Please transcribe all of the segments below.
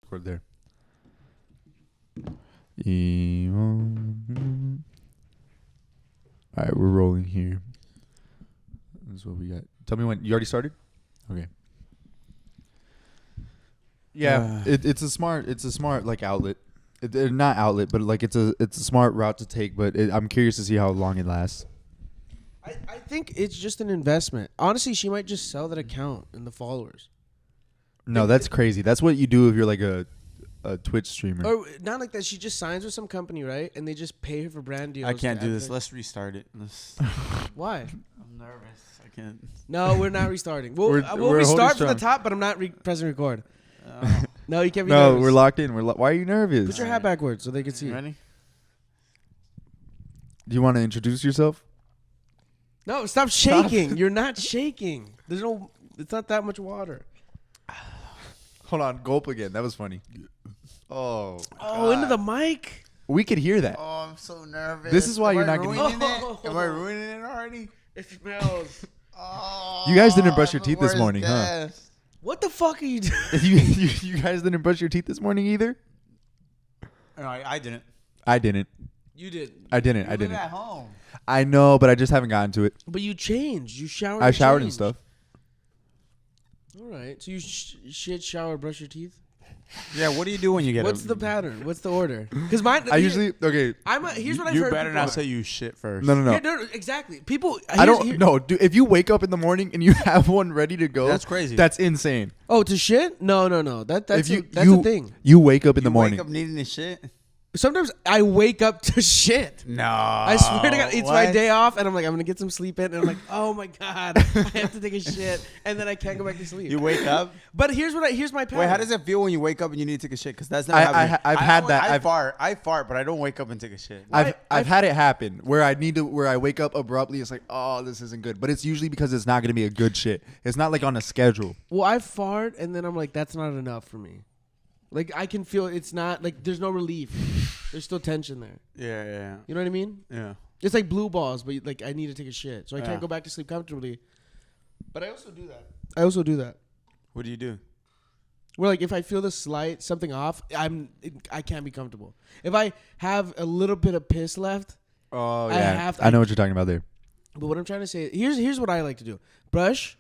Record there. All right, we're rolling here. This is what we got. Tell me when. You already started? Okay. Yeah, it's a smart like outlet. Not outlet, but like it's a smart route to take. But I'm curious to see how long it lasts. I think it's just an investment. Honestly, she might just sell that account and the followers. No, that's crazy. That's what you do if you're like a Twitch streamer. Or not like that. She just signs with some company, right? And they just pay her for brand deals. I can't do this. Let's restart it. Why? I'm nervous. I can't. No, we're not restarting. We'll we're restart from the strong. top, but I'm not pressing record. No, you can't be No, nervous. we're locked in. Why are you nervous? Put your hat backwards so they can see. Ready? Do you want to introduce yourself? No, stop shaking. You're not shaking. It's not that much water. Hold on, gulp again. That was funny. Oh, into the mic. we could hear that. Oh, I'm so nervous. This is why you're not ruining getting. it. Am I ruining it already? It smells. Oh, You guys didn't brush your the teeth this worst morning, huh? guest. What the fuck are you doing? you guys didn't brush your teeth this morning either? No, I didn't. I didn't. You did. I didn't. You I live didn't. at home. I know, but I just haven't gotten to it. But you changed. You showered. I and showered and changed. stuff. All right. So you shit, shower, brush your teeth. Yeah, what do you do when you get What's the pattern? What's the order? Because mine. I usually here's what I've You heard. better people- not say you shit first. No. Yeah, no, exactly. People. I don't know. Dude, if you wake up in the morning and you have one ready to go, That's crazy. That's insane. Oh, to shit? No. That's If that's a thing. You wake up in the You morning. wake up needing to shit? Sometimes I wake up to shit. No. I swear to God, it's my What? day off, and I'm like, I'm gonna get some sleep in, and I'm like, oh my God, I have to take a shit, and then I can't go back to sleep. You wake up? But here's my pattern. Wait, how does it feel when you wake up and you need to take a shit? Because that's not happening. I've had that. I fart, but I don't wake up and take a shit. I've had it happen where I wake up abruptly. It's like, oh, this isn't good. But it's usually because it's not going to be a good shit. It's not like on a schedule. Well, I fart, and then I'm like, that's not enough for me. Like, I can feel it's not, like, there's no relief. There's still tension there. Yeah. You know what I mean? Yeah. It's like blue balls, but, like, I need to take a shit. So I Yeah. can't go back to sleep comfortably. But I also do that. What do you do? Where, like, if I feel the slight something off, I can't be comfortable. If I have a little bit of piss left, Oh, I yeah. have to- I know what you're talking about there. but what I'm trying to say, here's what I like to do. Brush,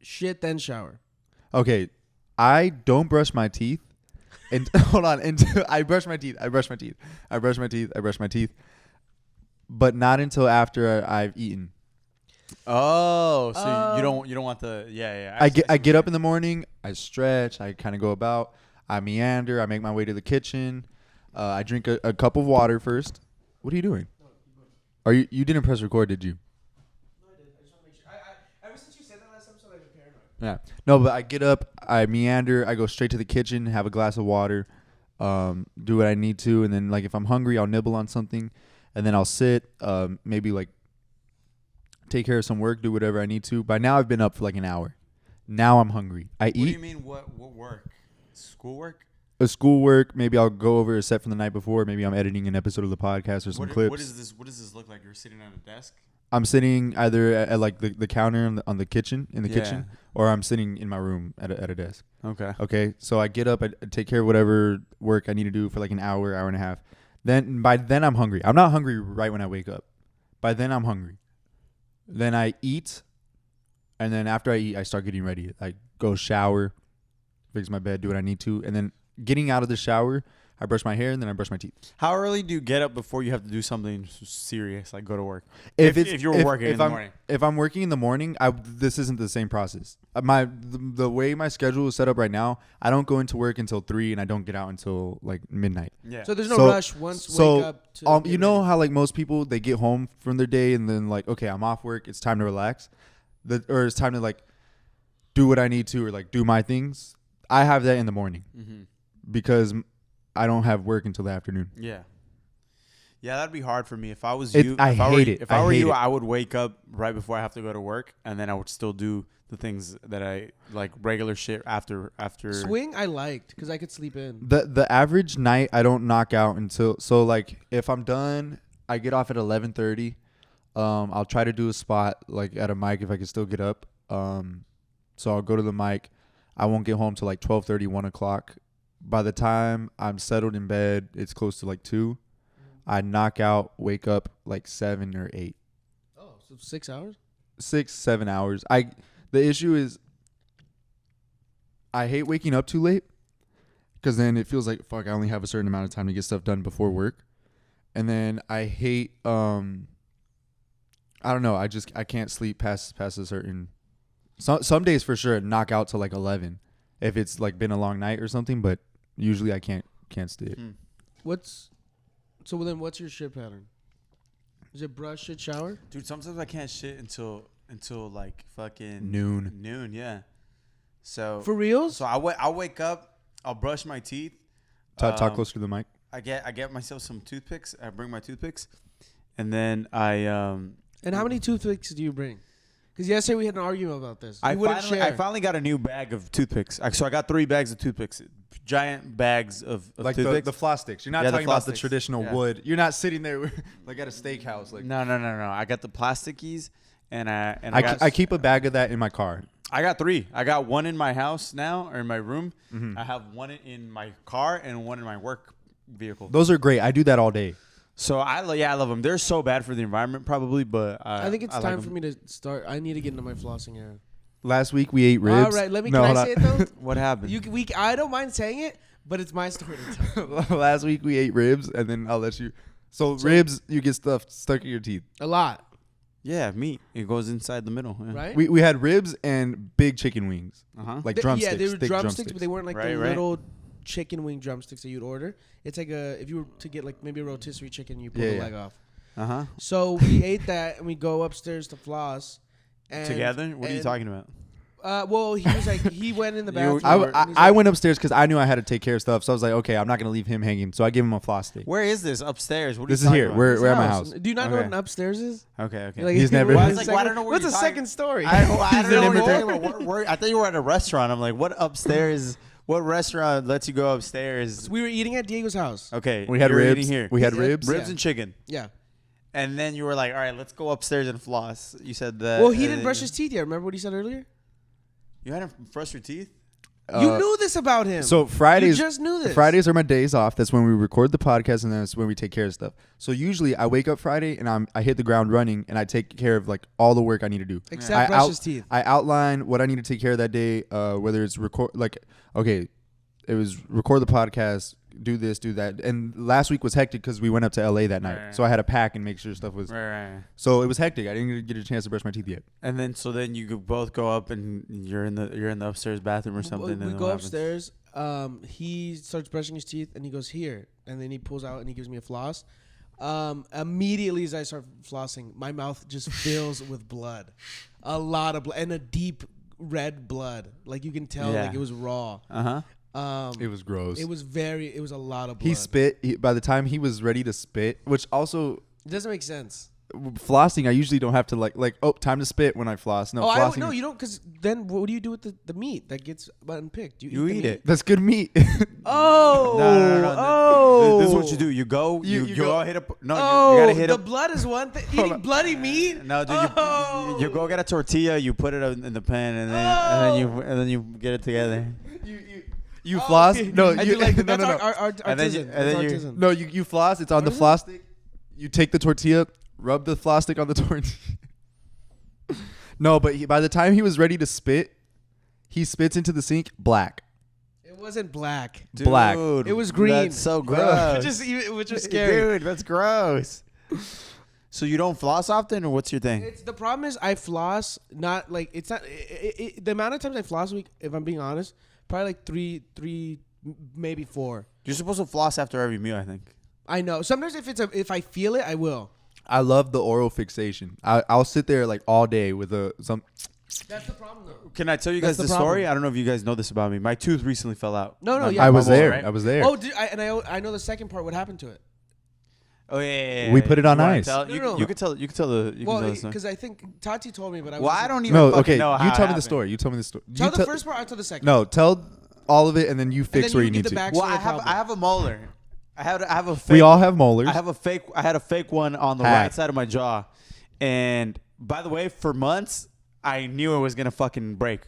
shit, then shower. Okay. I don't brush my teeth. And hold on. I brush my teeth. But not until after I've eaten. Oh, so you don't want the I get up in the morning, I stretch, I kind of go about, I meander, I make my way to the kitchen, I drink a cup of water first. What are you doing? You didn't press record, did you? No, I did. I just want to make sure. Ever since you said that last episode, I've been paranoid. Yeah. No, but I get up, I meander, I go straight to the kitchen, have a glass of water, do what I need to, and then like if I'm hungry, I'll nibble on something, and then I'll sit, maybe like take care of some work, do whatever I need to. By now I've been up for like an hour. Now I'm hungry. I eat. What do you mean? What work? Schoolwork? Schoolwork. Maybe I'll go over a set from the night before. Maybe I'm editing an episode of the podcast or some clips. What is this? What does this look like? You're sitting at a desk. I'm sitting either at like the counter on the kitchen kitchen, or I'm sitting in my room at a desk. Okay. Okay. So I get up, I take care of whatever work I need to do for like an hour and a half. By then I'm hungry. I'm not hungry right when I wake up. By then I'm hungry. Then I eat, and then after I eat, I start getting ready. I go shower, fix my bed, do what I need to, and then getting out of the shower, I brush my hair, and then I brush my teeth. How early do you get up before you have to do something serious, like go to work? If you're working in the morning. If I'm working in the morning, this isn't the same process. The way my schedule is set up right now, I don't go into work until 3, and I don't get out until like midnight. Yeah. So there's no rush once wake up to you know how like most people, they get home from their day and then like, okay, I'm off work, it's time to relax, or it's time to like do what I need to, or like do my things. I have that in the morning because I don't have work until the afternoon. Yeah, that'd be hard for me. If I was you, I hate it. If I were you, I would wake up right before I have to go to work, and then I would still do the things that I like, regular shit after. Swing I liked because I could sleep in. The average night I don't knock out until, so like if I'm done, I get off at 11:30. I'll try to do a spot like at a mic if I can still get up. So I'll go to the mic. I won't get home till like 12:30, 1 o'clock. by the time I'm settled in bed, it's close to like 2. I knock out, wake up like 7 or 8. Oh, so 6 hours? 6, 7 hours. The issue is I hate waking up too late because then it feels like, fuck, I only have a certain amount of time to get stuff done before work. And then I hate, I don't know. I can't sleep past a certain, some days for sure knock out to like 11 if it's like been a long night or something, but usually I can't stay. So then what's your shit pattern? Is it brush, shit, shower? Dude, sometimes I can't shit until like fucking Noon, yeah. So For reals? So I'll wake up, I'll brush my teeth. Talk closer to the mic. I get myself some toothpicks. I bring my toothpicks, and then I And how many toothpicks do you bring? Because yesterday we had an argument about this. I You wouldn't finally share. got a new bag of toothpicks. So I got 3 bags of toothpicks, giant bags of Like toothpicks. the floss sticks. You're not Yeah, the talking about floss the sticks. traditional Yeah. wood. You're not sitting there like at a steakhouse. Like No. I got the plastickies, and I I keep a bag of that in my car. I got 3. I got 1 in my house now, or in my room. Mm-hmm. I have 1 in my car and 1 in my work vehicle. Those are great. I do that all day. So I love them. They're so bad for the environment, probably, but I think it's like time them. for me to start. I need to get into my flossing era. Last week we ate ribs. All right, can hold I on. say it though? What happened? I don't mind saying it, but it's my story to tell. Last week we ate ribs, and then I'll let you. So ribs, you get stuff stuck in your teeth. A lot, Yeah, meat. It goes inside the middle. Yeah. right? We had ribs and big chicken wings, Uh-huh. drumsticks. Yeah, they were thick drumsticks, but they weren't like the Right. little chicken wing drumsticks that you'd order. It's like if you were to get like maybe a rotisserie chicken, you pull the Yeah. leg off. Uh-huh. So we ate that, and we go upstairs to floss. And, Together? What are you talking about? Well, he was like, he went in the You- bathroom. I and he's I like, went upstairs because I knew I had to take care of stuff. So I was like, okay, I'm not gonna leave him hanging. So I gave him a floss stick. Where is this? Upstairs. What are This you is talking here. about? We're at my house. Do you not know what Okay. an upstairs is? Okay. Like, He's never- what's Well, I the was like, well, I don't know what what's you're the talking- second story? I He's don't know an what you're immigrant. talking about. I thought you were at a restaurant. I'm like, what upstairs? What restaurant lets you go upstairs? We were eating at Diego's house. Okay. We had you're ribs. eating here. We had Yeah. ribs. Ribs Yeah. and chicken. Yeah. And then you were like, all right, let's go upstairs and floss. You said that. Well, he didn't brush his teeth yet. Remember what he said earlier? You hadn't brushed your teeth? You knew this about him. So Fridays, You just knew this. Fridays are my days off. That's when we record the podcast, and then that's when we take care of stuff. So usually I wake up Friday and I hit the ground running, and I take care of like all the work I need to do. Except I brush his teeth. I outline what I need to take care of that day. Whether it's it was record the podcast, do this, do that. And last week was hectic because we went up to LA that night, Right. so I had to pack and make sure stuff was. Right. So it was hectic. I didn't get a chance to brush my teeth yet. And then you could both go up and you're in the upstairs bathroom or something. We and then go what happens? upstairs. He starts brushing his teeth, and he goes here, and then he pulls out and he gives me a floss. Immediately as I start flossing, my mouth just fills with blood, a lot of blood, and a deep red blood. Like you can tell, Yeah. like it was raw. Uh-huh. It was gross. It was a lot of blood. He spit. By the time he was ready to spit, which also It doesn't make sense. flossing, I usually don't have to like time to spit when I floss. No, I flossing. don't know. You don't, because then what do you do with the meat that gets unpicked? You the eat meat? it. That's good meat. Oh, No. Oh, This is what you do. You go. You you go go- hit a. No, Oh, you gotta hit the a. blood is one thing. Eating bloody meat. No, dude. Oh. You go get a tortilla. You put it in the pan, and then you get it together. You floss. okay. No, I you do like no, that's no, no. our And then you- artisan. and That's then you- artisan. No, you floss. It's on the What is floss stick. You take the tortilla, rub the floss stick on the tortilla. No, but by the time he was ready to spit, he spits into the sink black. It wasn't black. Black. Dude, It was green. That's so gross. Which is scary. Dude, that's gross. So you don't floss often, or what's your thing? It's the problem is I floss not like it's not the amount of times I floss a week. If I'm being honest, probably like three, maybe 4. You're supposed to floss after every meal, I think. I know. Sometimes if I feel it, I will. I love the oral fixation. I'll sit there like all day with some. That's the problem though. Can I tell you That's guys the the story? problem. I don't know if you guys know this about me. My tooth recently fell out. No, My- yeah. my I was bubble, there. right? I was there. Oh, I know the second part. What happened to it? Oh yeah. We put it on You wanna ice. tell- No, You, no. you can tell. You can tell the. You Well, can tell the story. because I think Tati told me, but I Well, I wasn't- don't even. No, fucking okay. know You how it tell me the happened. story. You tell me the story. Tell You the first part. I'll tell the second. No, tell all of it, and then you fix then where you you get need the to. back- Well, Actual I have problem. a molar. I have a fake. We all have molars. I had a fake one on the Hack. right side of my jaw, and by the way, for months I knew it was gonna fucking break,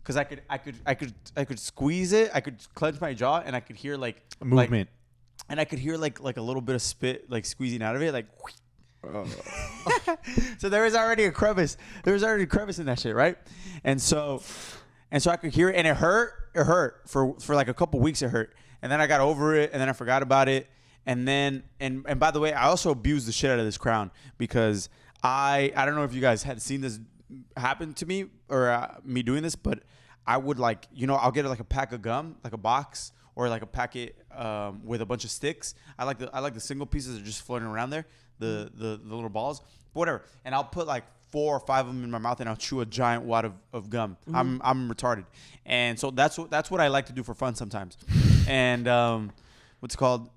because I could squeeze it. I could clench my jaw, and I could hear like Movement. and I could hear like a little bit of spit like squeezing out of it, like. So there was already a crevice. There was already a crevice in that shit, right? And so I could hear it, and it hurt. It hurt for like a couple weeks. It hurt, and then I got over it, and then I forgot about it, and then and by the way, I also abused the shit out of this crown because I don't know if you guys had seen this happen to me or me doing this, but I would like I'll get like a pack of gum, like a box or like a packet with a bunch of sticks. I like the single pieces that are just floating around there, the little balls, whatever, and I'll put like 4 or 5 of them in my mouth, and I'll chew a giant wad of gum. I'm retarded, and so that's what I like to do for fun sometimes. And what's it called?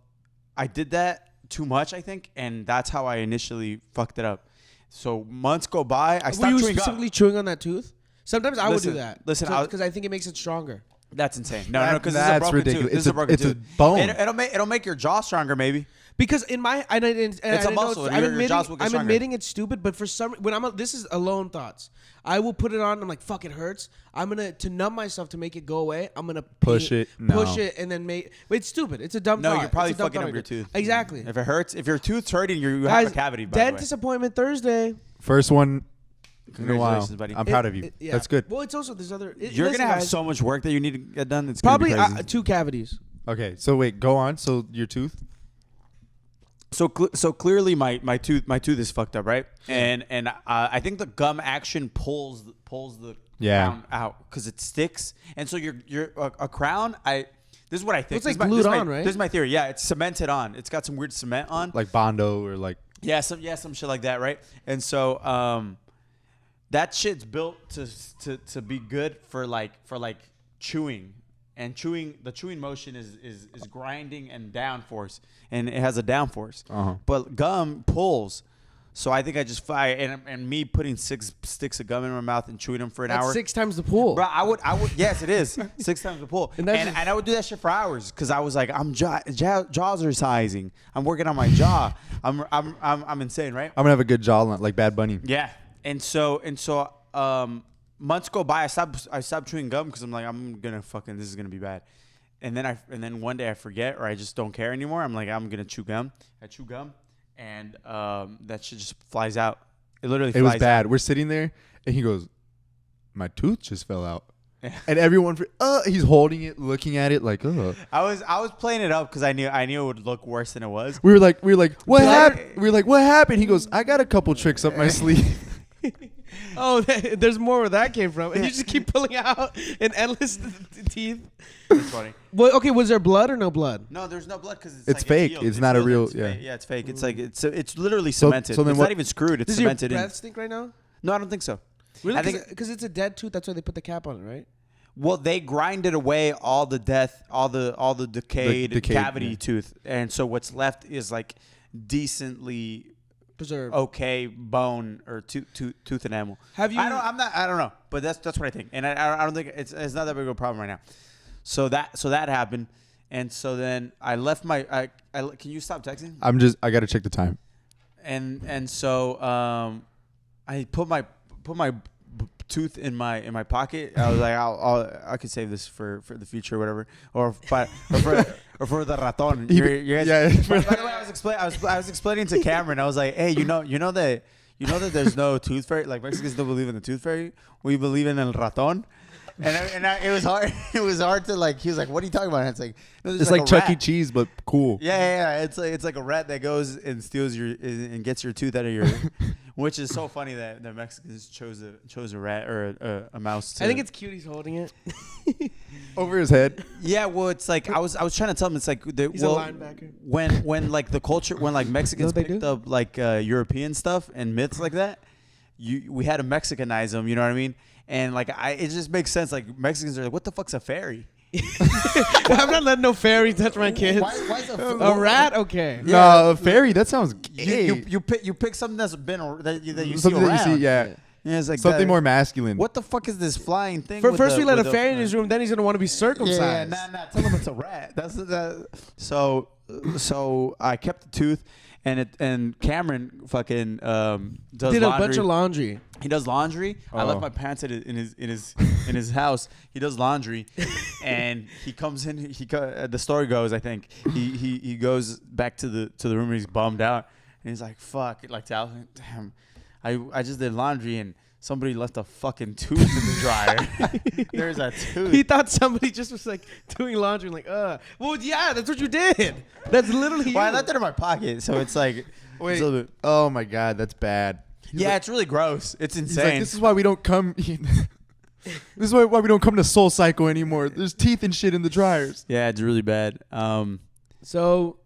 I did that too much, I think, and that's how I initially fucked it up. So months go by, I stopped Were you chewing specifically chewing on that tooth? Sometimes I would do that. Listen, because I think it makes it stronger. That's insane. No, because that's ridiculous. It's a bone. It'll make your jaw stronger, maybe. Because in my it's a muscle. Your jaws will get stronger. I'm admitting it's stupid, but for some this is alone thoughts. I will put it on. I'm like, fuck, it hurts. I'm gonna to numb myself to make it go away. I'm gonna push it, and then make. But it's stupid. It's a dumb. No, thought. you're probably fucking up your tooth. Exactly. If it hurts, if your tooth's hurting, you have a cavity. By Dentist appointment Thursday. First one. Congratulations, buddy. I'm proud of you. Yeah. That's good. Well, it's also there's other. You're gonna have so much work that you need to get done. It's probably gonna be crazy. 2 cavities. Okay, so wait, go on. So your tooth. So clearly my tooth is fucked up, right? And I think the gum action pulls the crown out because it sticks, and so you're a crown. This is what I think. It's like glued on, right? This is my theory. Yeah, it's cemented on. It's got some weird cement on, like Bondo or like some shit like that, right? And so that shit's built to be good for chewing. And the chewing motion is grinding and downforce, and it has a downforce. But gum pulls, so I think I just and me putting 6 sticks of gum in my mouth and chewing them for an hour. 6 times the pull. Bro, I would. Yes, it is 6 times the pull, and I would do that shit for hours because I was like, I'm jazzercising. I'm working on my jaw. I'm insane, right? I'm gonna have a good jawline like Bad Bunny. Yeah, and so months go by. I stopped chewing gum because I'm like, this is gonna be bad. And then one day I forget or I just don't care anymore. I'm like, I'm gonna chew gum. I chew gum, and that shit just flies out. It literally flies out. It was bad. We're sitting there, and he goes, "My tooth just fell out." And everyone, he's holding it, looking at it like, I was playing it up because I knew it would look worse than it was. We were like, what happened? We were like, what happened? He goes, I got a couple tricks up my sleeve. Oh, there's more where that came from. And you just keep pulling out an endless teeth. That's funny. Well, okay, was there blood or no blood? No, there's no blood because it's fake. It's not a real. Yeah, it's fake. It's like it's literally cemented. So then it's not even screwed. It's cemented. Does your breath stink right now? No, I don't think so. Really? Because it's a dead tooth. That's why they put the cap on it, right? Well, they grinded away all the decayed cavity tooth, and so what's left is like decently preserved, okay bone or tooth enamel. Have you? I don't know, but that's what I think, and I don't think it's not that big of a problem right now. So that happened, and so then I left my. Can you stop texting? I got to check the time. And so I put my tooth in my pocket. I was like, I could save this for the future or whatever, or for the raton. By the way, I was explaining to Cameron. I was like, hey, you know that there's no tooth fairy. Like Mexicans don't believe in the tooth fairy. We believe in el raton. It was hard. It was hard to like. He was like, "What are you talking about?" And it's like Chuck E. Cheese, but cool. Yeah. It's like a rat that goes and steals and gets your tooth out of your, which is so funny that the Mexicans chose a rat or a mouse. I think it's cute. He's holding it over his head. Yeah, well, it's like I was trying to tell him it's like he's a linebacker. When like the culture when like Mexicans picked up like European stuff and myths like that, we had to Mexicanize them. You know what I mean? And like it just makes sense. Like Mexicans are like, what the fuck's a fairy? I'm not letting no fairy touch my kids. Why is a rat okay? No, a fairy. That sounds gay. You pick something that's been that you something see around. Yeah, it's like something more masculine. What the fuck is this flying thing? First we let a fairy in his room, then he's gonna want to be circumcised. Yeah, nah. Tell him it's a rat. That's that. So I kept the tooth, and Cameron fucking does Did laundry. a bunch of laundry. He does laundry. I left my pants in his house. He does laundry, and he comes in. The story goes, I think he goes back to the room and he's bummed out, and he's like, "Fuck!" Like, damn, I just did laundry and somebody left a fucking tooth in the dryer. There's a tooth. He thought somebody just was like doing laundry, like, well, yeah, that's what you did. That's literally Well, I you. left it in my pocket, so it's like, Wait. it's a little bit- Oh my God, that's bad. yeah, it's really gross. It's He's insane. like, this is why we don't come. This is why we don't come to Soul Cycle anymore. There's teeth and shit in the dryers. Yeah, it's really bad. So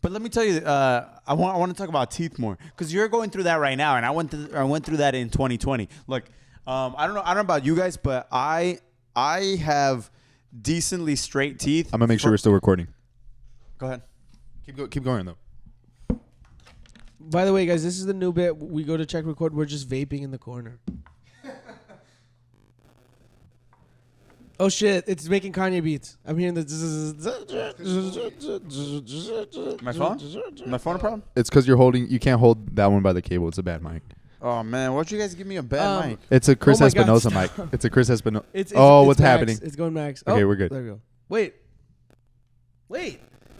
But let me tell you, I want to talk about teeth more because you're going through that right now, and I went through that in 2020. Look, I don't know about you guys, but I have decently straight teeth. I'm gonna make sure we're still recording. Go ahead. Keep going though. by the way, guys, this is the new bit. We go to check record. We're just vaping in the corner. Oh shit! It's making Kanye beats. I'm hearing the. My phone a problem? It's because you can't hold that one by the cable. It's a bad mic. Oh man, why'd you guys give me a bad mic? It's a Chris Oh my God, Espinosa stop. mic. It's a Chris Espinosa. It's what's max. happening? It's going max. Okay, Oh, we're good. There we go. Wait.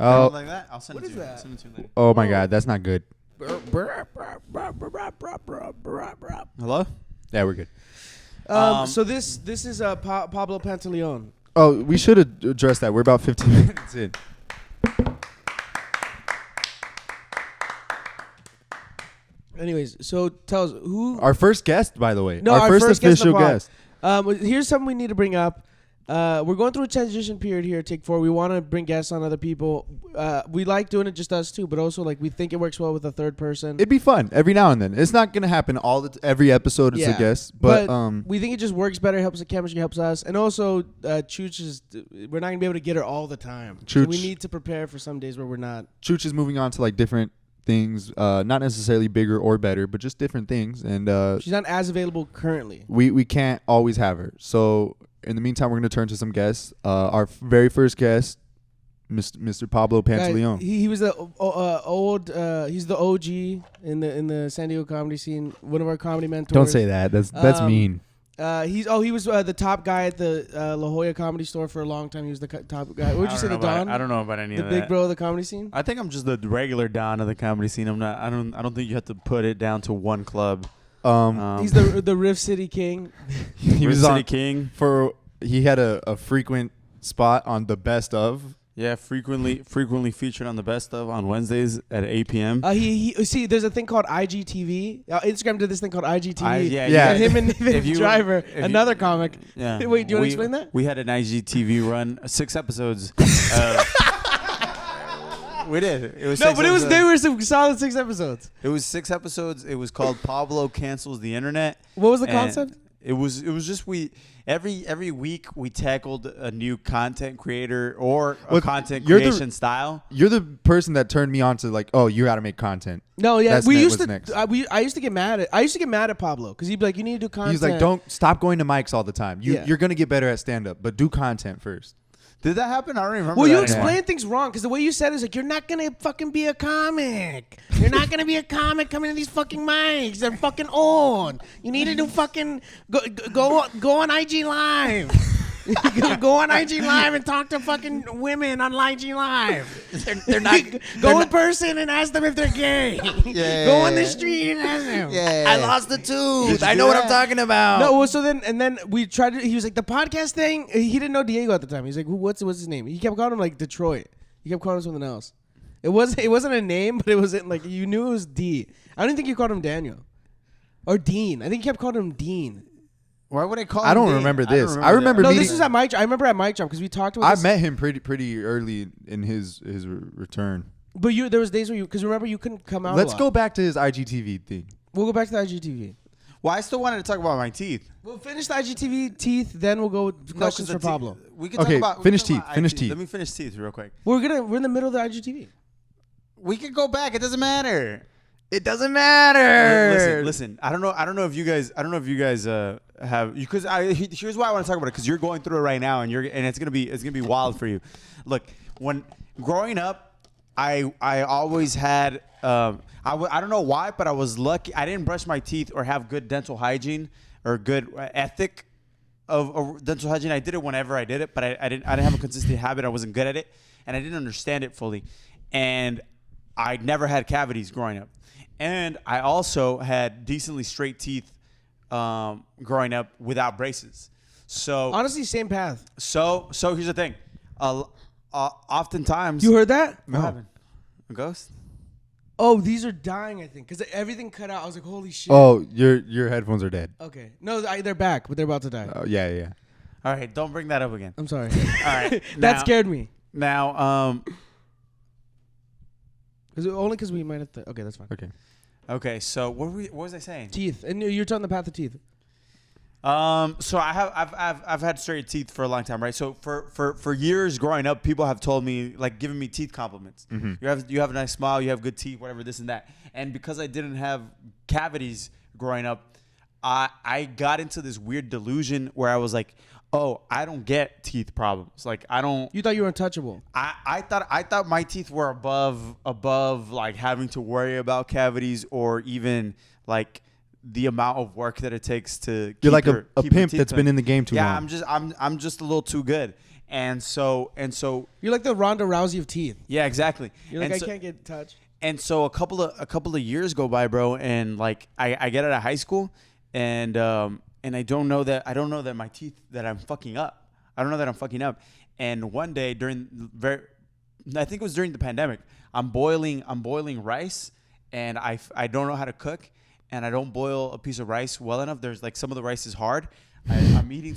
Oh, Like that? I'll send What it is to you. that? I'll send it to you later. oh my God, that's not good. Hello? Yeah, we're good. So this is Pablo Pantaleon. Oh, we should have addressed that. We're about 15 minutes in. Anyways, so tell us who. Our first guest, by the way. No, our our first first guest official on the pod. guest. Here's something we need to bring up. We're going through a transition period here at Take 4. We want to bring guests on other people. We like doing it just us too, but also like we think it works well with a third person. It'd be fun every now and then. It's not gonna happen every episode. It's Yeah. a guest, but we think it just works better, helps the chemistry, helps us, and also Chooch is. We're not gonna be able to get her all the time. So we Chooch- need to prepare for some days where we're not. Chooch is moving on to like different things, not necessarily bigger or better, but just different things. And She's not as available currently. we can't always have her. So in the meantime, we're gonna turn to some guests. Our very first guest, Mr. Pablo Pantaleon. He was the old. He's the OG in the San Diego comedy scene. One of our comedy mentors. Don't say that. That's mean. He was the top guy at the La Jolla Comedy Store for a long time. He was the top guy. What would you say, the Don? I don't know about any The of that. big bro of the comedy scene. I think I'm just the regular Don of the comedy scene. I'm not. I don't think you have to put it down to one club. He's the Riff City King. He was City on King. He had a frequent spot on the best of. Yeah, frequently featured on the best of on Wednesdays at 8 p.m. He see. There's a thing called IGTV. Instagram did this thing called IGTV. Yeah. And him and If you- Driver, if you- another comic. Yeah. Wait, do you want to explain that? We had an IGTV run, 6 episodes. We did. It was No, 6 but they episodes. were some solid 6 episodes. It was 6 episodes. It was called Pablo Cancels the Internet. What was the And concept? It was just every week we tackled a new content creator or a Look, content you're the- creation style. You're the person that turned me on to like, oh, you got to make content. No, yeah, That's we ne- used what's to. next. I used to get mad at Pablo because he'd be like, "You need to do content." He's like, don't stop going to mics all the time. Yeah. You're gonna get better at stand up, but do content first. Did that happen? I don't even remember. Well, you that explain anymore. things wrong because the way you said it is like you're not gonna fucking be a comic. You're not gonna be a comic coming to these fucking mics. They're fucking old. You need to do fucking go on IG Live. Go on IG Live and talk to fucking women on IG Live. They're not go in person and ask them if they're gay. Go on the street and ask them. I lost the tooth. I know what I'm talking about. No, well, so then we tried to. He was like the podcast thing. He didn't know Diego at the time. He's like, what's his name? He kept calling him like Detroit. He kept calling him something else. It wasn't a name, but it wasn't like you knew it was D. I don't think you called him Daniel or Dean. I think you kept calling him Dean. Why would I call? I him don't Dave? remember I don't this. I remember No, meeting- this is at Mike. I remember at Mike Jump because we talked about. I This. met him pretty early in his return. But there was days where because remember you couldn't come out. Let's a lot. go back to his IGTV thing. We'll go back to the IGTV. Well, I still wanted to talk about my teeth. We'll finish the IGTV teeth, then we'll go with questions for Pablo. We can Okay, talk about finish we can talk teeth, about finish IT. teeth. Let me finish teeth real quick. We're in the middle of the IGTV. We can go back. It doesn't matter. It doesn't matter. Listen. I don't know if you guys have because here's why I want to talk about it because you're going through it right now and it's gonna be wild for you. Look, when growing up, I always had I don't know why, but I was lucky. I didn't brush my teeth or have good dental hygiene or good ethic of dental hygiene. I did it whenever I did it, but I didn't have a consistent habit. I wasn't good at it, and I didn't understand it fully. And I never had cavities growing up, and I also had decently straight teeth growing up without braces. So Honestly, same path. so here's the thing. Oftentimes, You heard that? what happened? A ghost? Oh, these are dying, I think, because everything cut out. I was like, holy shit. Oh, your headphones are dead. Okay. No, they're back, but they're about to die. Oh, yeah. All right, don't bring that up again. I'm sorry. All right, That scared me. Now, Only because we might have to. Okay, that's fine. okay. So what was I saying? Teeth. And you're talking the path of teeth. So I've had straight teeth for a long time, right? So for years growing up, people have told me, like, giving me teeth compliments. Mm-hmm. You have a nice smile, you have good teeth, whatever, this and that. And because I didn't have cavities growing up, I got into this weird delusion where I was like, oh, I don't get teeth problems. Like, I don't. You thought you were untouchable. I thought my teeth were above like having to worry about cavities or even like the amount of work that it takes to You're like keep a your pimp teeth that's clean. been in the game too long. Yeah, I'm just a little too good. And so You're like the Ronda Rousey of teeth. yeah, exactly. You're like, And I so- can't get touched. And so a couple of years go by, bro, and like I get out of high school, and I don't know that my teeth that I'm fucking up. I don't know that I'm fucking up. And one day I think it was during the pandemic, I'm boiling rice, and I don't know how to cook, and I don't boil a piece of rice well enough. There's like some of the rice is hard. I'm eating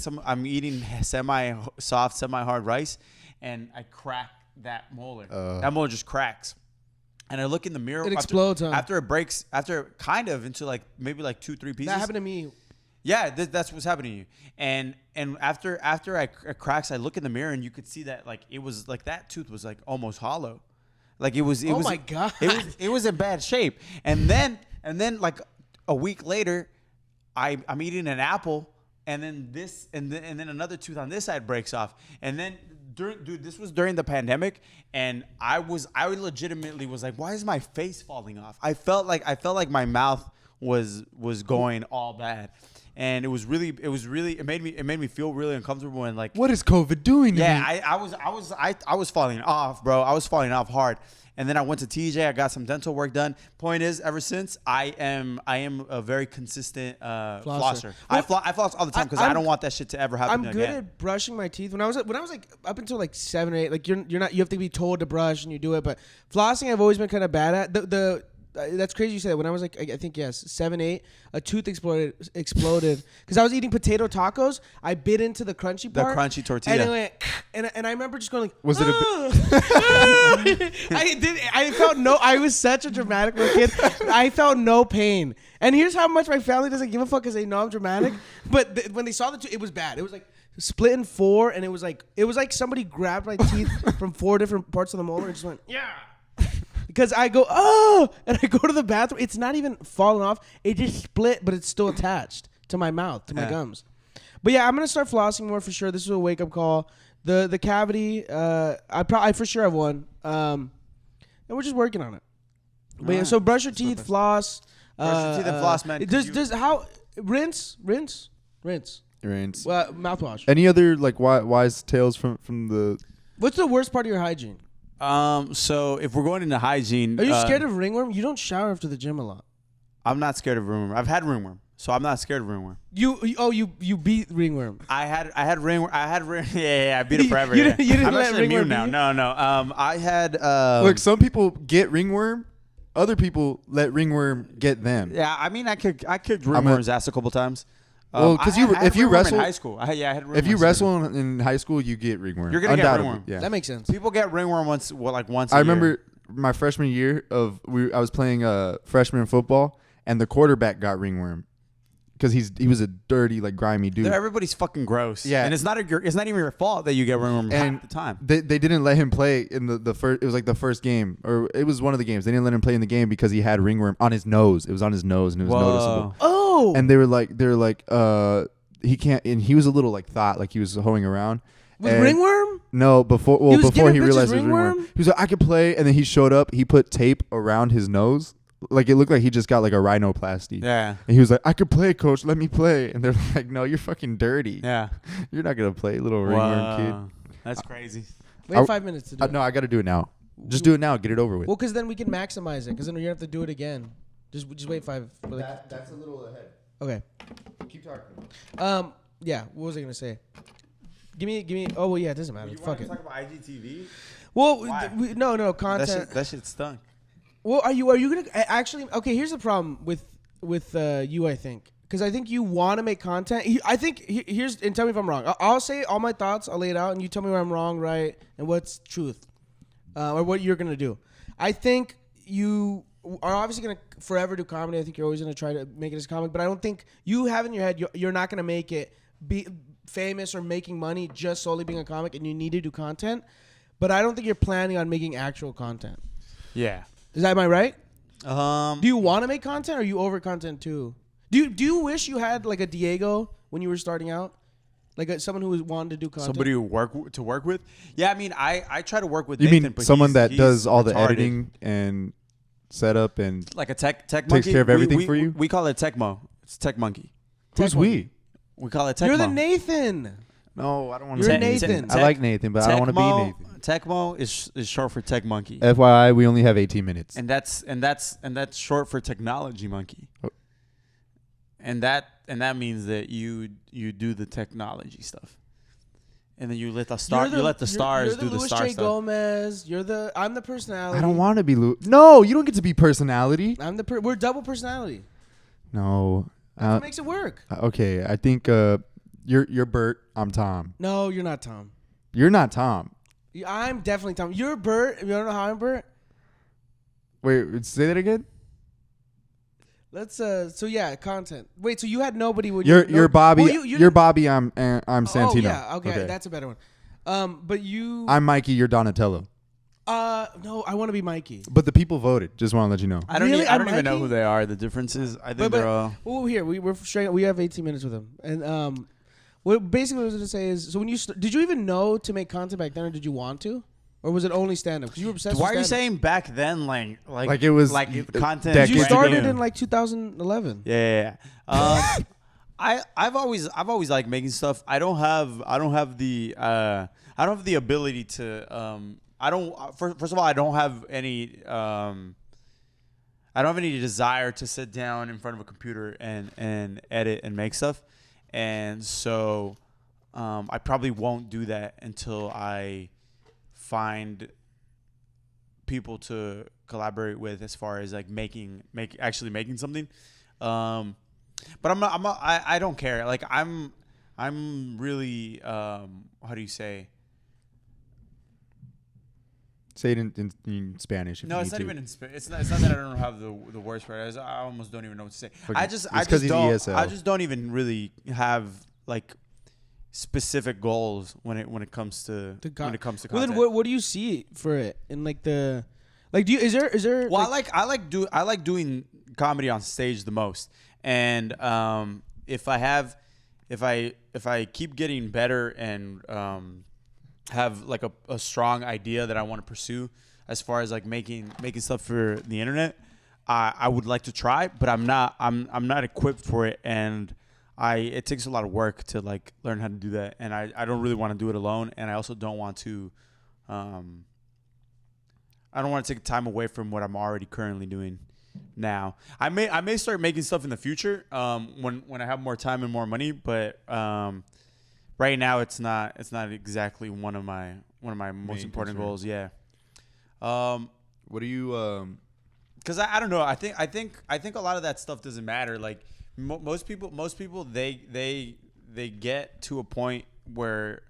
semi-soft, semi-hard rice, and I crack that molar. That molar just cracks. And I look in the mirror. It explodes, huh? After it breaks, kind of into like maybe like 2-3 pieces. That happened to me. Yeah, that's what's happening to you. And after it cracks, I look in the mirror and you could see that like it was like that tooth was like almost hollow. Like it was. Oh my God. It was in bad shape. And then like a week later, I'm eating an apple, and then then another tooth on this side breaks off, and then. This was during the pandemic, and I legitimately was like, why is my face falling off? I felt like my mouth was going all bad, and it made me feel really uncomfortable and like, What is COVID doing to me? I was falling off, bro. I was falling off hard. And then I went to TJ. I got some dental work done. Point is, ever since I am a very consistent flosser. I floss all the time because I don't want that shit to ever happen I'm again. good at brushing my teeth. When I was like up until like 7 or 8, like you're not, you have to be told to brush and you do it. But flossing, I've always been kind of bad at. That's crazy you said that. When I was like, I think yes, 7, 8, a tooth exploded because I was eating potato tacos. I bit into the crunchy part, The crunchy tortilla. and it went, and I remember just going like, Was it a I felt no. I was such a dramatic little kid. I felt no pain. And here's how much my family doesn't give a fuck because they know I'm dramatic. But when they saw the tooth, it was bad. It was like split in 4, and it was like somebody grabbed my teeth from 4 different parts of the molar and just went, yeah. Because I go, oh, and I go to the bathroom. It's not even falling off. It just split, but it's still attached to my mouth, to my gums. But yeah, I'm gonna start flossing more for sure. This is a wake up call. The cavity, I for sure have one. And we're just working on it. But yeah, so brush your teeth, floss. Brush your teeth and floss, man. Does how rinse. Rains. Mouthwash. Any other like wise tales from the? What's the worst part of your hygiene? So if we're going into hygiene, Are you scared of ringworm? You don't shower after the gym a lot. I'm not scared of ringworm. I've had ringworm, so I'm not scared of ringworm. You beat ringworm. I had ringworm. Yeah, I beat it forever. You didn't I'm let actually ringworm immune now. beat No. I had. Look, some people get ringworm. Other people let ringworm get them. Yeah, I mean, I kicked ringworm's ass a couple times. Well, because if you ringworm wrestle in high school, I had ringworm. if you wrestle in high school, you get ringworm. You're gonna get Undoubtedly, ringworm. Yeah. That makes sense. People get ringworm once a year. I remember my freshman year I was playing freshman football, and the quarterback got ringworm because he was a dirty, like grimy dude. Everybody's fucking gross. Yeah. And it's not even your fault that you get ringworm half the time. They didn't let him play in the first. It was like the first game, or it was one of the games. They didn't let him play in the game because he had ringworm on his nose. It was on his nose, and it was noticeable. Oh. And they were like, he can't. And he was a little like thought, like he was hoeing around, With And- ringworm? No, before He was before he giving realized bitches it was ringworm. ringworm? He was like, I could play, and then he showed up. He put tape around his nose, like it looked like he just got like a rhinoplasty. Yeah. And he was like, I could play, coach. Let me play. And they're like, No, you're fucking dirty. Yeah. You're not gonna play, little ringworm kid. Wow. That's crazy. Wait 5 minutes to do it. No, I got to do it now. Just do it now. Get it over with. Well, because then we can maximize it. Because then you don't have to do it again. Just wait 5. That's a little ahead. Okay. Keep talking. Yeah. What was I gonna say? Give me. Oh well, yeah. It doesn't matter. Fuck it. Talk about IGTV? Well, Why? no content. That shit stunk. Well, are you gonna actually? Okay, here's the problem with you. I think because I think you want to make content. I think here's and tell me if I'm wrong. I'll say all my thoughts. I'll lay it out, and you tell me where I'm wrong, right, and what's truth, or what you're gonna do. I think you are obviously gonna forever do comedy. I think you're always gonna try to make it as comic, but I don't think you have in your head you're not gonna make it be famous or making money just solely being a comic, and you need to do content. But I don't think you're planning on making actual content. Yeah. Am I right? Do Do you want to make content, or are you over content too? Do you wish you had like a Diego when you were starting out, like someone who wanted to do content? somebody who work with? Yeah, I mean, I try to work with. You Nathan, mean but someone that he's does all the retarded. editing and setup and like a tech takes monkey? care of everything we, for you? We call it Tecmo. It's Tech Monkey. who's we? We call it Tecmo. You're the Nathan. No, I don't want You're to. Nathan. I like Nathan, but I don't want to be Nathan. Tecmo is short for Tech Monkey. FYI, we only have 18 minutes. And that's short for technology monkey. Oh. And that means that you do the technology stuff. And then you let the stars You're do the Louis star J. stuff. Gomez. I'm the personality. I don't want to be No, you don't get to be personality. We're double personality. No. That's what makes it work. Okay, I think you're Bert. I'm Tom. No, you're not Tom. You're not Tom. I'm definitely Tom. You're Bert. You don't know how I'm Bert? Wait, say that again. Let's so yeah, content. Wait, so you had nobody when You're Bobby. Well, you you're Bobby. I'm Santino. Oh yeah, okay, that's a better one. But you. I'm Mikey. You're Donatello. No, I want to be Mikey. But the people voted. Just want to let you know. I don't, Really? I don't I'm even know Mikey? who they are. The difference is I think But they're all. well, here we're straight. We have 18 minutes with him, and what basically what I was gonna say is, so when you did you even know to make content back then, or did you want to, or was it only stand up? Because you were obsessed. Why with are you stand-up. saying back then like it was like content? decades You ago. started in like 2011. Yeah. I've always liked making stuff. I don't have the ability to first of all I don't have any desire to sit down in front of a computer and edit and make stuff. And so I probably won't do that until I find people to collaborate with as far as like actually making something. But I don't care. Like I'm really how do you say? Say it in Spanish. If No, you it's need not to. even in Spanish. It's not that I don't have the words for it. I almost don't even know what to say. Okay. I It's just 'cause he's don't. ESL. I just don't even really have like specific goals when it comes to Well, content. then what do you see for it in like the like? Is there? Well, I like doing comedy on stage the most, and if I keep getting better and have like a strong idea that I want to pursue as far as like making stuff for the internet, I would like to try, but I'm not equipped for it, and it takes a lot of work to like learn how to do that, and I don't really want to do it alone, and I also don't want to I don't want to take time away from what I'm already currently doing now. I may start making stuff in the future when I have more time and more money, but right now it's not exactly one of my most important goals. Yeah. What do you? Because I don't know. I think a lot of that stuff doesn't matter. Like most people they get to a point where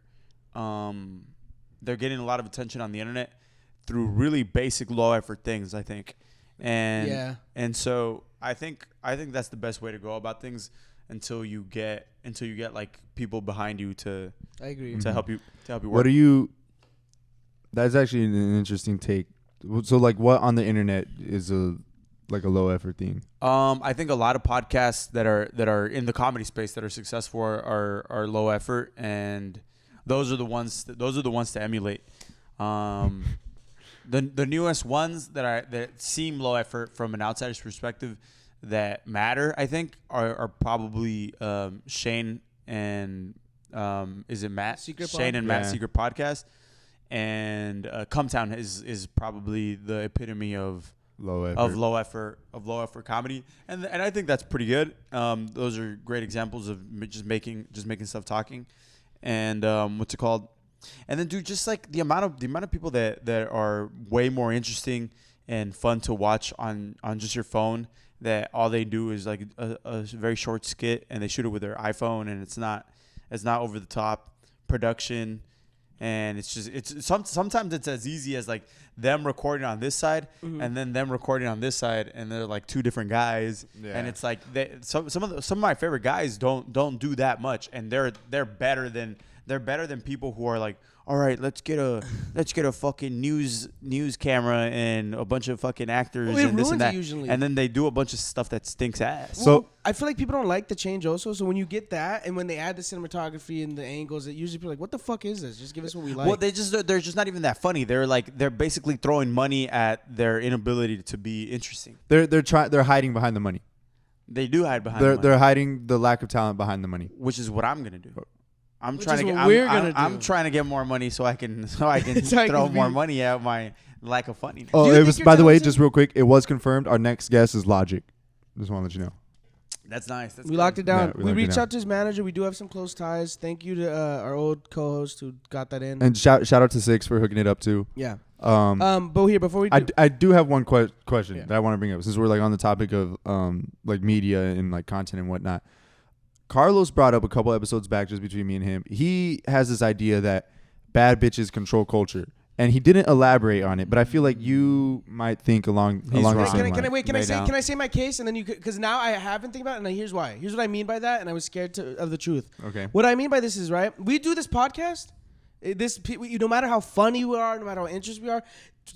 they're getting a lot of attention on the internet through really basic low effort things, I think. And so I think that's the best way to go about things until you get like people behind you to I agree. to help you work. What do you? That's actually an interesting take. So, like, what on the internet is a low effort thing? I think a lot of podcasts that are in the comedy space that are successful are low effort, and those are the ones. Those are the ones to emulate. The newest ones that seem low effort from an outsider's perspective that matter, I think, are probably Shane and is it Matt? Shane and Matt's Secret Podcast, and Cumtown is probably the epitome of low effort comedy, and I think that's pretty good. Those are great examples of just making stuff talking, and what's it called? And then, dude, just like the amount of people that are way more interesting and fun to watch on just your phone, that all they do is like a very short skit, and they shoot it with their iPhone, and it's not over the top production, and it's sometimes it's as easy as like them recording on this side and then them recording on this side, and they're like two different guys, and it's like some of my favorite guys don't do that much, and they're better than people who are like, all right, let's get a fucking news camera and a bunch of fucking actors and this and that, usually. And then they do a bunch of stuff that stinks ass. So I feel like people don't like the change also. So when you get that, and when they add the cinematography and the angles, it usually people are like, what the fuck is this? Just give us what we like. Well, they're just not even that funny. They're basically throwing money at their inability to be interesting. They're hiding behind the money. They do hide behind the money. They're hiding the lack of talent behind the money, which is what I'm gonna do. I'm Which trying to get more money so I can throw more money at my lack of funniness. Oh, it was, by the way, just real quick, it was confirmed. Our next guest is Logic. Just want to let you know. That's nice. We locked it down. Yeah, we reached out to his manager. We do have some close ties. Thank you to our old co-host who got that in. And shout out to Six for hooking it up too. Yeah. But here, before we do, I do have one question that I want to bring up, since we're like on the topic of like media and like content and whatnot. Carlos brought up a couple episodes back, just between me and him. He has this idea that bad bitches control culture, and he didn't elaborate on it. But I feel like you might think along the same line. Can I say my case, and then you, because now I have been thinking about it, and here's why. Here's what I mean by that, and I was scared of the truth. Okay. What I mean by this is, right, we do this podcast. No matter how funny we are, no matter how interested we are,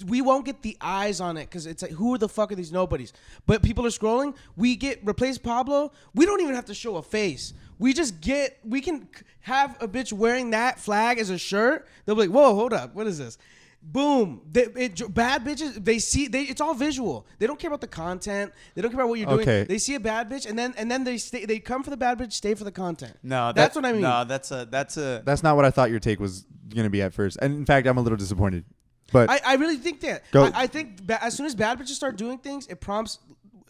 we won't get the eyes on it, because it's like, who the fuck are these nobodies? But people are scrolling. We replace Pablo. We don't even have to show a face. We can have a bitch wearing that flag as a shirt. They'll be like, whoa, hold up, what is this? Boom. Bad bitches, it's all visual. They don't care about the content. They don't care about what you're doing. Okay. They see a bad bitch, and then they come for the bad bitch, stay for the content. No, that's what I mean. No, that's not what I thought your take was gonna be at first. And in fact, I'm a little disappointed. But I really think that. I think as soon as bad bitches start doing things, it prompts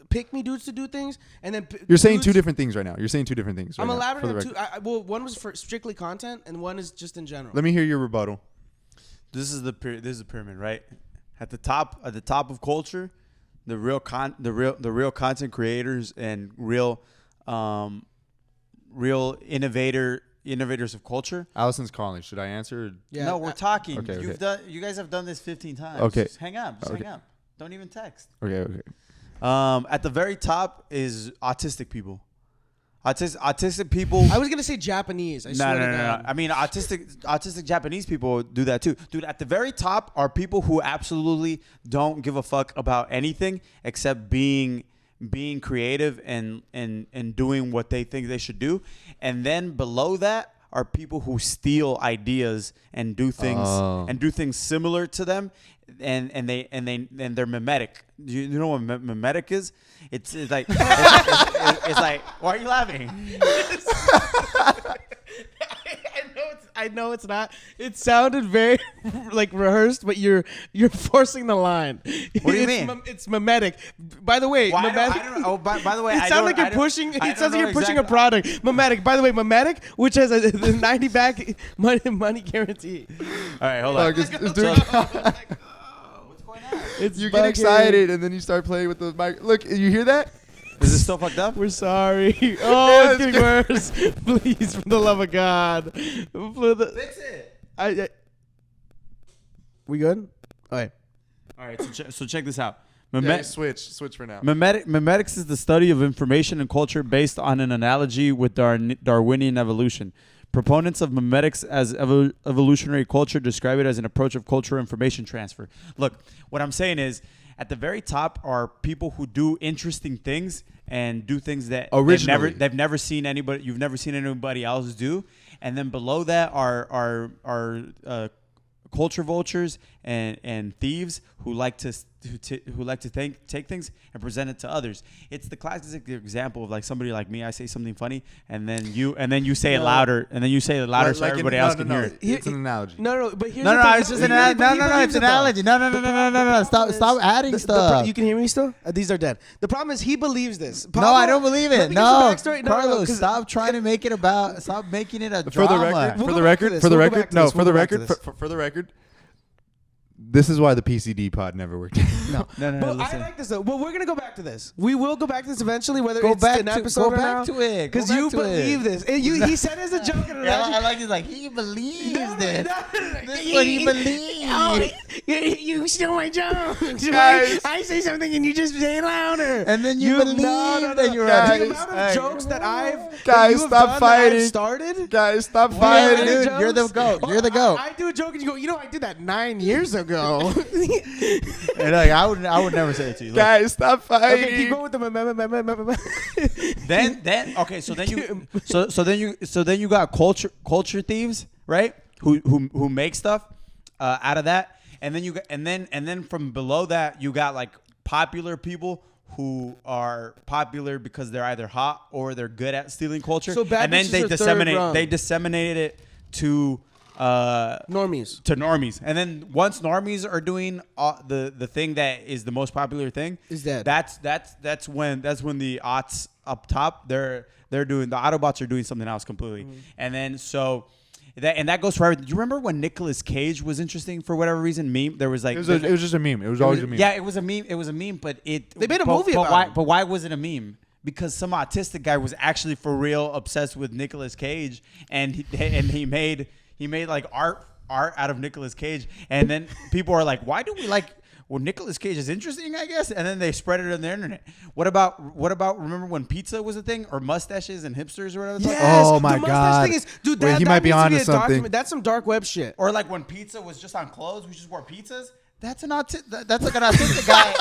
pick me dudes to do things, and then you're saying two different things right now. You're saying two different things. I'm elaborating on two. One was for strictly content, and one is just in general. Let me hear your rebuttal. This is the pyramid, right? At the top of culture, the real content creators and real innovators of culture. Allison's calling. Should I answer? Yeah. No, we're talking. Okay, you guys have done this 15 times. Okay. Just hang up. Hang up. Don't even text. Okay. At the very top is autistic people. Autistic people. I was gonna say Japanese. No. I mean, autistic Japanese people do that too, dude. At the very top are people who absolutely don't give a fuck about anything except being creative and doing what they think they should do. And then below that are people who steal ideas and do things similar to them, and they're mimetic. You know what mimetic is? It's like it's like, why are you laughing? I know it's not. It sounded very like rehearsed, but you're forcing the line. What do you mean? It's mimetic. By the way, mimetic. I don't know. By the way, it sounds like you're pushing. It sounds like you're pushing a product. Mimetic. By the way, mimetic, which has a 90 back money guarantee. All right, hold on. What's going on? You get excited and then you start playing with the mic. Look, you hear that? Is this still fucked up? We're sorry. Oh, it's getting worse. Please, for the love of God. Fix it. We good? All right. So check this out. Switch for now. Mimetics is the study of information and culture based on an analogy with Darwinian evolution. Proponents of mimetics as evolutionary culture describe it as an approach of cultural information transfer. Look, what I'm saying is, at the very top are people who do interesting things and do things that you've never seen anybody else do, and then below that are culture vultures and thieves who like to take things and present it to others. It's the classic example of like somebody like me. I say something funny, and then you say it louder, and then you say it louder so everybody else can hear it. It's an analogy. No, but here's it's just an analogy. No, it's an analogy. No. Stop adding stuff. You can hear me still? These are dead. The problem is he believes this. No, I don't believe it. No, Carlos, no, stop trying to make it about. Stop making it a For the drama. record, for the record. This is why the PCD pod never worked. No. But I like this though. Well, we're gonna go back to this. We will go back to this eventually, whether it's an episode or not. Go back to it. Because you believe this. He said as a joke. I like it. Like he believes this. This is what he believes. Oh, you stole my joke. Guys. I say something and you just say it louder. And then you believe that you're right. right. The amount of jokes that I've Guys, stop fighting. Started. Guys, stop fighting. Dude, you're the goat. You're the goat. I do a joke and you go, I did that 9 years ago. And like I would never say it to you. Guys, stop fighting. Okay, keep going with the Then okay, so then you got culture thieves, right? Who make stuff out of that, and then you got, and then from below that you got like popular people who are popular because they're either hot or they're good at stealing culture. So bad and then bitches they disseminate it to normies, and then once normies are doing the thing that is the most popular thing is that that's when the aughts up top they're doing the Autobots are doing something else completely, and then so that goes for everything. Do you remember when Nicolas Cage was interesting for whatever reason? Meme. There was like it was just a meme. It was always a meme. Yeah, it was a meme. It was a meme, but they made a movie about it. But why was it a meme? Because some autistic guy was actually for real obsessed with Nicolas Cage, and he made like art out of Nicolas Cage, and then people are like, why do we like? Well, Nicolas Cage is interesting, I guess, and then they spread it on the internet. What about remember when pizza was a thing, or mustaches and hipsters or whatever? Yes, oh my god, thing is, dude, wait, he might be onto something. That's some dark web shit. Or like when pizza was just on clothes, we just wore pizzas. That's like an autistic guy.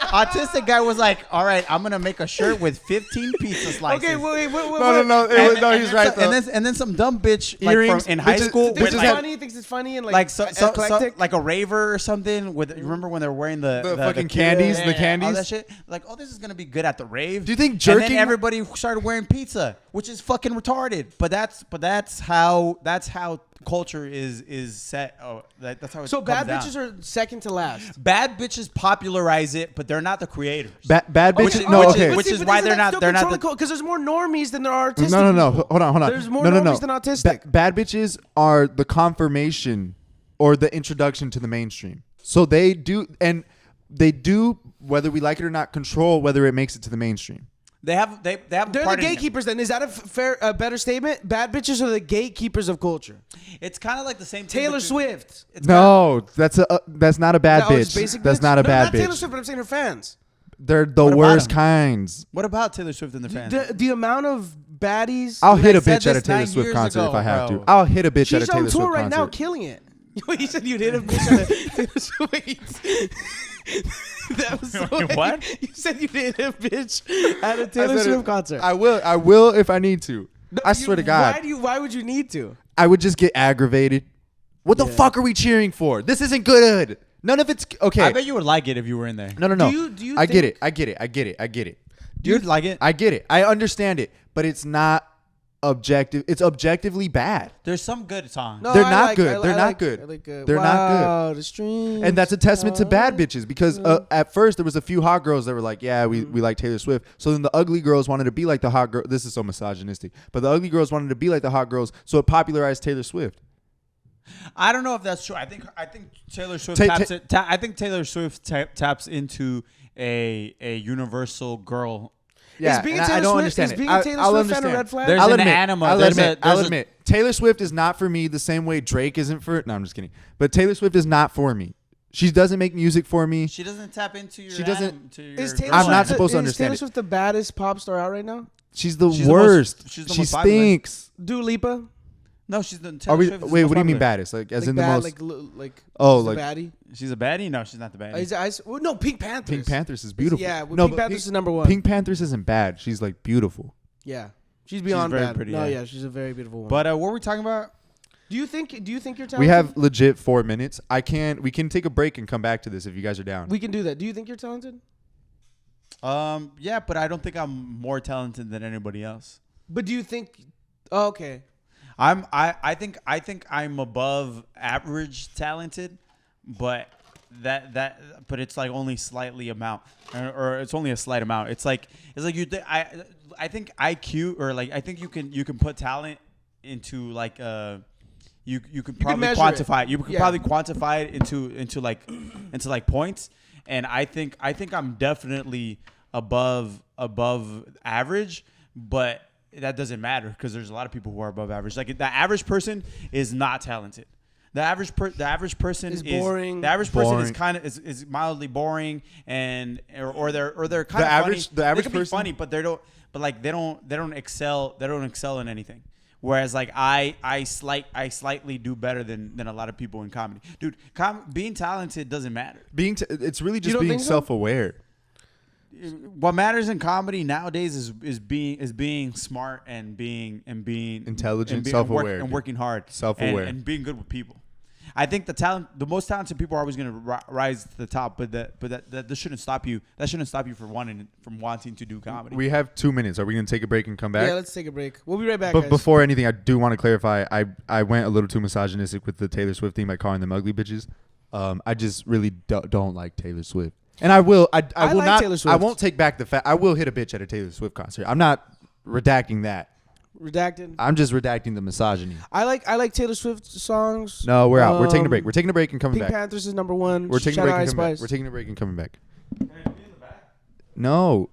Autistic guy was like, all right, I'm gonna make a shirt with 15 pizza slices. Okay, wait. No, he's right. And then some dumb bitch like in high school thinks it's funny and like eclectic, like a raver or something. With you remember when they were wearing the fucking candies, the candies, all that shit. Like, oh, this is gonna be good at the rave. Do you think jerking? And then everybody started wearing pizza, which is fucking retarded. But that's how culture is set. Oh, that's how it's so bad bitches are second to last. Bad bitches popularize it, but they're not the creators. Bad bitches, which is why they're not because there's more normies than there are autistic. No. Hold on. There's more normies than autistic. Bad bitches are the confirmation or the introduction to the mainstream. So they do whether we like it or not control whether it makes it to the mainstream. They're the gatekeepers. Then is that a better statement? Bad bitches are the gatekeepers of culture. It's kind of like the same thing. Taylor Swift. No, that's not a bad bitch. That's not a bad bitch. Taylor Swift, but I'm saying her fans. They're the worst kinds. What about Taylor Swift and their fans? The amount of baddies. I'll hit a bitch at a Taylor Swift concert if I have to. I'll hit a bitch at a Taylor Swift concert. She's on tour right now, killing it. You said you'd hit a bitch at a Taylor Swift. That was so what? You said you did a bitch at a Taylor Swift concert. I will if I need to. No, I swear to God. Why would you need to? I would just get aggravated. What the fuck are we cheering for? This isn't good. None of it's okay. I bet you would like it if you were in there. No. Do you I get it. Do you like it? I get it. I understand it, but it's not objective. It's objectively bad. There's some good songs. No, they're not good. They're not good. They're not good. The stream. And that's a testament to bad bitches because at first there was a few hot girls that were like, yeah, we like Taylor Swift. So then the ugly girls wanted to be like the hot girl. This is so misogynistic, but the ugly girls wanted to be like the hot girls, so it popularized Taylor Swift. I don't know if that's true. I think Taylor Swift Taylor Swift taps into a universal girl. Yeah, I don't understand it. Being a Taylor Swift fan a red flag? There's an animal. I'll admit. Taylor Swift is not for me the same way Drake isn't for. No, I'm just kidding. But Taylor Swift is not for me. She doesn't make music for me. She doesn't tap into your. She doesn't. I'm not supposed to understand. Is Taylor Swift the baddest pop star out right now? She's the worst. She's the she most popular. stinks. Dua Lipa? No, she's the. Wait, what do you mean baddest? Like as in the most? Like baddie. She's a baddie? No, she's not the baddie. No, Pink Panthers. Pink Panthers is beautiful. Yeah, Pink Panthers is number one. Pink Panthers isn't bad. She's like beautiful. Yeah. She's beyond very bad. pretty, No, yeah. yeah, she's a very beautiful woman. But what were we talking about? do you think you're talented? We have legit 4 minutes. We can take a break and come back to this if you guys are down. We can do that. Do you think you're talented? Yeah, but I don't think I'm more talented than anybody else. But do you think? Oh, okay. I think I'm above average talented, but but it's like only slightly amount, or it's only a slight amount. It's like I think IQ, or like I think you can put talent into like you could probably quantify it. You could probably quantify it into like points, and I think I'm definitely above average, but that doesn't matter because there's a lot of people who are above average. Like the average person is not talented. The average person is boring. The average person Boring. is kind of is mildly boring, and or they're kind of average funny. the average they can person be funny, but they don't excel in anything. Whereas like I slightly do better than a lot of people in comedy. Dude, being talented doesn't matter. It's really You just don't being think so? self-aware. What matters in comedy nowadays is being smart and being Intelligent, and self-aware, and working hard, Self-aware. and being good with people. I think the most talented people are always going to rise to the top, but that shouldn't stop you. That shouldn't stop you from wanting to do comedy. We have 2 minutes. Are we going to take a break and come back? Yeah, let's take a break. We'll be right back, But guys. before anything, I do want to clarify. I went a little too misogynistic with the Taylor Swift thing by calling them ugly bitches. I just really don't like Taylor Swift, and I will. I will like not. Taylor I Swift. won't take back the fact. I will hit a bitch at a Taylor Swift concert. I'm not redacting that. Redacted. I'm just redacting the misogyny. I like Taylor Swift songs. No, we're out. We're taking a break. We're taking a break and coming Pink back. Panthers is number one. We're taking a Shout break out and Ice coming back. Spice. We're taking a break and coming back. No.